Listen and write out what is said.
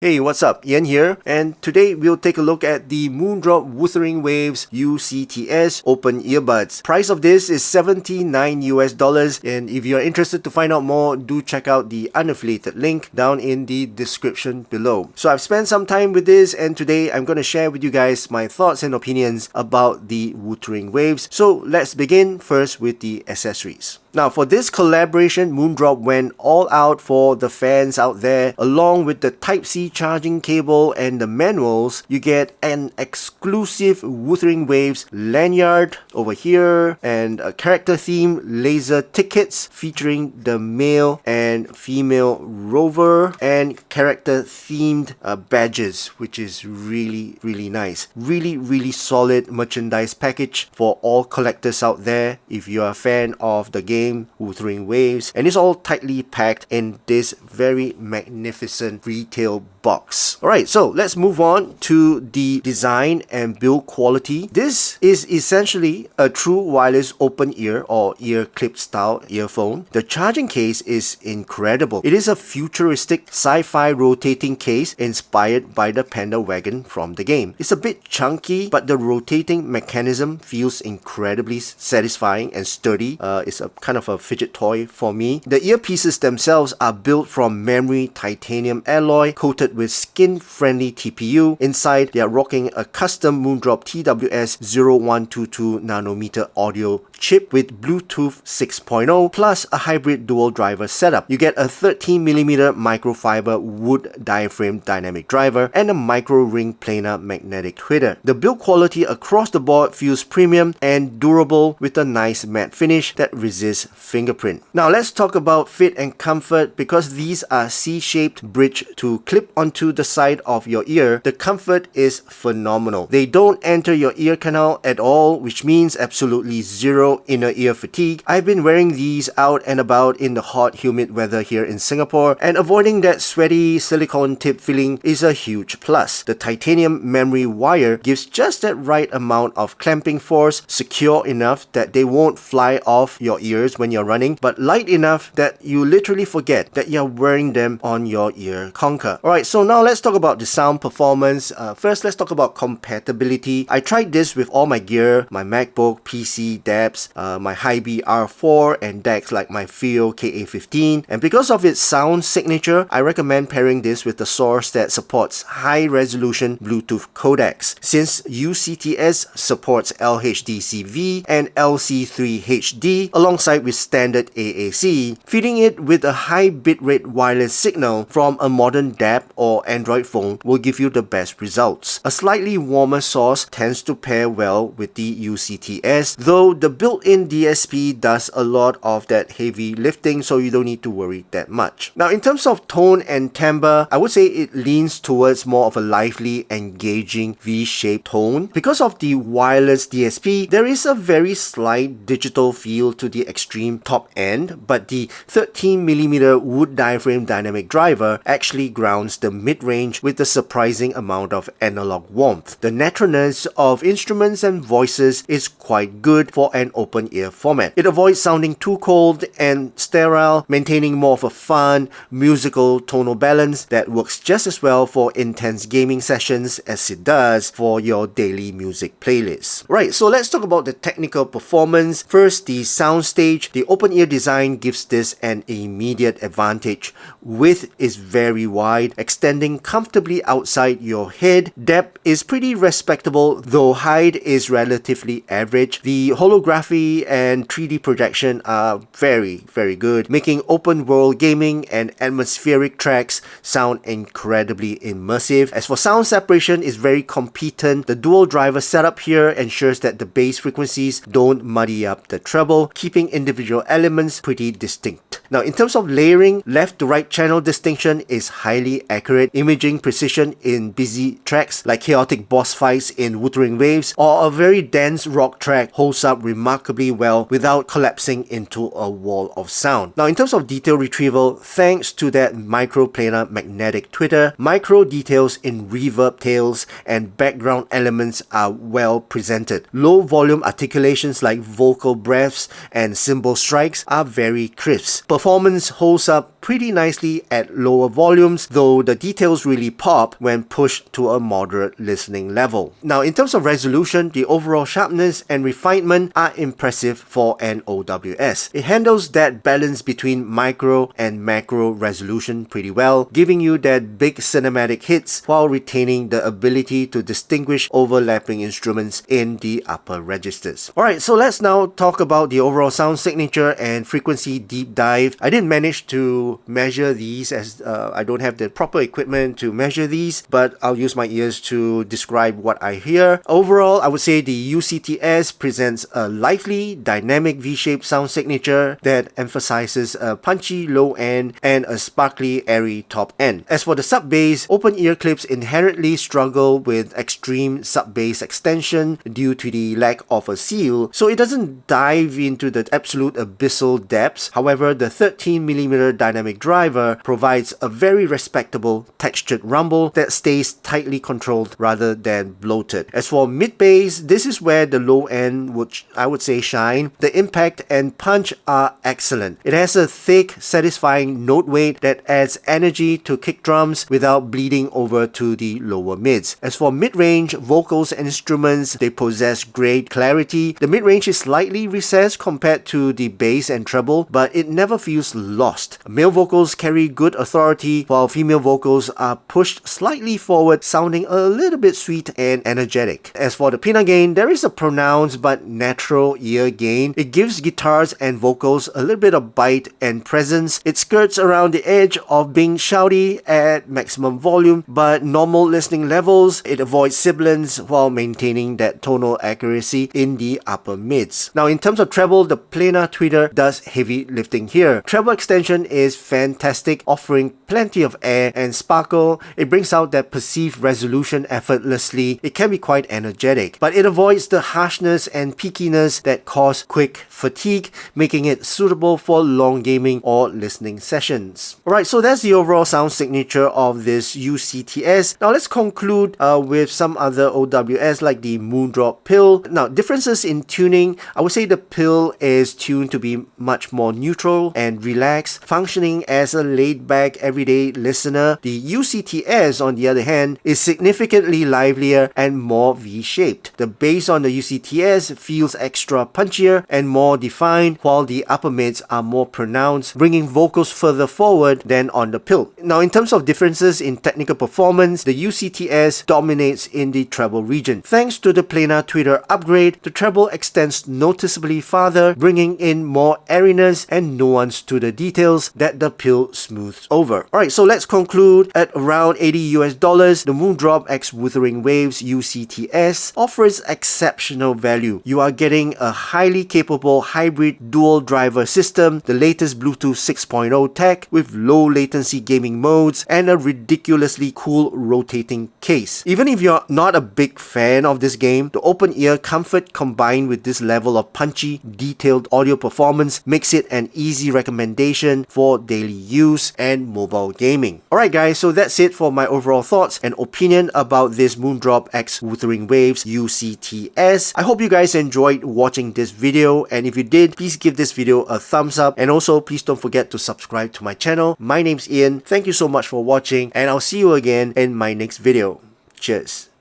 Hey, what's up? Ian here, and today we'll take a look at the Moondrop Wuthering Waves U.C.T.S. open earbuds. Price of this is $79 US, and if you're interested to find out more, do check out the unaffiliated link down in the description below. So I've spent some time with this, and today I'm going to share with you guys my thoughts and opinions about the Wuthering Waves. So let's begin first with the accessories. Now, for this collaboration, Moondrop went all out for the fans out there. Along with the Type-C charging cable and the manuals, you get an exclusive Wuthering Waves lanyard over here and a character-themed laser tickets featuring the male and female rover and character-themed badges, which is really nice. Really solid merchandise package for all collectors out there if you're a fan of the game Wuthering Waves, and it's all tightly packed in this very magnificent retail box. Alright, so let's move on to the design and build quality. This is essentially a true wireless open ear or ear clip style earphone. The charging case is incredible. It is a futuristic sci-fi rotating case inspired by the Panda Wagon from the game. It's a bit chunky, but the rotating mechanism feels incredibly satisfying and sturdy. It's a kind of a fidget toy for me. The earpieces themselves are built from memory titanium alloy coated with skin-friendly TPU. Inside, they are rocking a custom Moondrop TWS 0122 nanometer audio chip with Bluetooth 6.0 plus a hybrid dual driver setup. You get a 13mm microfiber wood diaphragm dynamic driver and a micro ring planar magnetic tweeter. The build quality across the board feels premium and durable with a nice matte finish that resists fingerprint. Now let's talk about fit and comfort. Because these are C-shaped bridge to clip onto the side of your ear, the comfort is phenomenal. They don't enter your ear canal at all, which means absolutely zero inner ear fatigue. I've been wearing these out and about in the hot humid weather here in Singapore, and avoiding that sweaty silicone tip feeling is a huge plus. The titanium memory wire gives just that right amount of clamping force, secure enough that they won't fly off your ears when you're running, but light enough that you literally forget that you're wearing them on your ear conker. Alright, so now let's talk about the sound performance. First, let's talk about compatibility. I tried this with all my gear, my MacBook, PC, DAPs, my Hi-B R4 and DACs like my Fio KA15, and because of its sound signature, I recommend pairing this with a source that supports high-resolution Bluetooth codecs. Since U.C.T.S. supports LHDCV and LC3HD alongside with standard AAC, feeding it with a high bitrate wireless signal from a modern DAP or Android phone will give you the best results. A slightly warmer source tends to pair well with the U.C.T.S, though the built-in DSP does a lot of that heavy lifting, so you don't need to worry that much. Now, in terms of tone and timbre, I would say it leans towards more of a lively, engaging V-shaped tone. Because of the wireless DSP, there is a very slight digital feel to the extreme top end, but the 13mm wood diaphragm dynamic driver actually grounds the mid-range with a surprising amount of analog warmth. The naturalness of instruments and voices is quite good for an open ear format. It avoids sounding too cold and sterile, maintaining more of a fun, musical tonal balance that works just as well for intense gaming sessions as it does for your daily music playlist. Right, so let's talk about the technical performance. First, the soundstage. The open ear design gives this an immediate advantage. Width is very wide, extending comfortably outside your head. Depth is pretty respectable, though height is relatively average. The holography and 3D projection are very good, making open world gaming and atmospheric tracks sound incredibly immersive. As for sound separation, is very competent. The dual driver setup here ensures that the bass frequencies don't muddy up the treble, keeping individual elements pretty distinct. Now, in terms of layering, left to right channel distinction is highly accurate. Imaging precision in busy tracks like chaotic boss fights in Wuthering Waves or a very dense rock track holds up remarkably well without collapsing into a wall of sound. Now, in terms of detail retrieval, thanks to that microplanar magnetic tweeter, micro details in reverb tails and background elements are well presented. Low volume articulations like vocal breaths and cymbal strikes are very crisp. Performance holds up pretty nicely at lower volumes, though the details really pop when pushed to a moderate listening level. Now, in terms of resolution, the overall sharpness and refinement are impressive for an OWS. It handles that balance between micro and macro resolution pretty well, giving you that big cinematic hits while retaining the ability to distinguish overlapping instruments in the upper registers. Alright, so let's now talk about the overall sound signature and frequency deep dive. I didn't manage to measure these as I don't have the proper equipment to measure these, but I'll use my ears to describe what I hear. Overall, I would say the U.C.T.S presents a lively, dynamic V-shaped sound signature that emphasizes a punchy low end and a sparkly, airy top end. As for the sub-bass, open ear clips inherently struggle with extreme sub-bass extension due to the lack of a seal, so it doesn't dive into the absolute abyssal depths. However, the 13mm dynamic driver provides a very respectable textured rumble that stays tightly controlled rather than bloated. As for mid-bass, this is where the low end I would say shine. The impact and punch are excellent. It has a thick, satisfying note weight that adds energy to kick drums without bleeding over to the lower mids. As for mid-range vocals and instruments, they possess great clarity. The mid-range is slightly recessed compared to the bass and treble, but it never feels lost. Male vocals carry good authority, while female vocals are pushed slightly forward, sounding a little bit sweet and energetic. As for the pinna gain, there is a pronounced but natural ear gain. It gives guitars and vocals a little bit of bite and presence. It skirts around the edge of being shouty at maximum volume, but normal listening levels. It avoids sibilance while maintaining that tonal accuracy in the upper mids. Now, in terms of treble, the planar tweeter does heavy lifting here. Treble extension is fantastic, offering plenty of air and sparkle. It brings out that perceived resolution effortlessly. It can be quite energetic, but it avoids the harshness and peakiness that cause quick fatigue, making it suitable for long gaming or listening sessions. Alright, so that's the overall sound signature of this U.C.T.S. Now let's conclude with some other OWS like the Moondrop pill. Now, differences in tuning, I would say the pill is tuned to be much more neutral and relaxed, functioning as a laid-back everyday listener. The U.C.T.S, on the other hand, is significantly livelier and more V-shaped. The bass on the U.C.T.S feels extra punchier and more defined, while the upper mids are more pronounced, bringing vocals further forward than on the pill. Now, in terms of differences in technical performance, the U.C.T.S dominates in the treble region. Thanks to the planar tweeter upgrade, the treble extends noticeably farther, bringing in more airiness and nuance to the details that the pill smooths over. Alright, so let's conclude at around $80 US. The Moondrop X Wuthering Waves U.C.T.S offers exceptional value. You are getting a highly capable hybrid dual driver system, the latest Bluetooth 6.0 tech with low latency gaming modes, and a ridiculously cool rotating case. Even if you're not a big fan of this game, the open ear comfort combined with this level of punchy, detailed audio performance makes it an easy recommendation for daily use and mobile gaming. Alright guys, so that's it for my overall thoughts and opinion about this Moondrop X Wuthering Waves U.C.T.S. I hope you guys enjoyed watching this video, and if you did, please give this video a thumbs up, and also please don't forget to subscribe to my channel. My name's Ian, thank you so much for watching, and I'll see you again in my next video. Cheers.